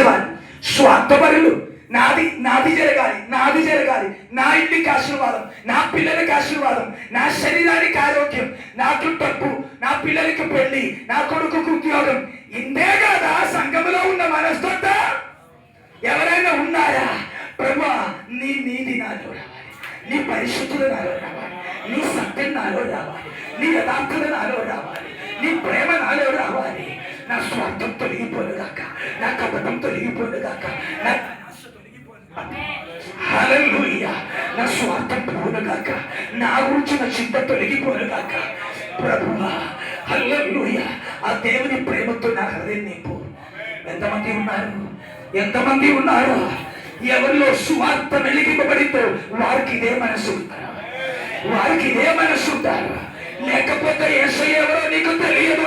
ఆశించేవారు, స్వార్థపరులు. నాది జరగాలి, నా ఇంటికి ఆశీర్వాదం, నా పిల్లలకి ఆశీర్వాదం, నా శరీరానికి ఆరోగ్యం, నాకు డబ్బు, నా పిల్లలకి పెళ్లి, నా కొడుకుకు ఉద్యోగం. ఇంతే కదా సంఘములో ఉన్న మనస్తత్వ. ఎవరైనా ఉన్నారా? ప్రభా, నీ నీతి నాలో రావాలి, నీ పరిశుద్ధులు నాలో రావాలి, నీ సత్యం నాలో రావాలి, నీ యథార్థత నాలో రావాలి, నీ ప్రేమ నాలో రావాలి. నా స్వార్థం తొలగిపోనుగాక, నా కపటం తొలగిపోనుగాక, హల్లెలూయా, నా స్వార్థం పోనుగాక, నా గురించిన చింత తొలగిపోనుగాక. ప్రభువా, హల్లెలూయా, ఆ దేవుని ప్రేమతో నా హృదయం నింపు. ఎంతమంది ఉన్నారు ఎవరిలో సువార్త వెలిగింపబడిందో వారికి ఇదే మనసు ఉంటారు. లేకపోతే యేసయ్య ఎవరో నీకు తెలియదు.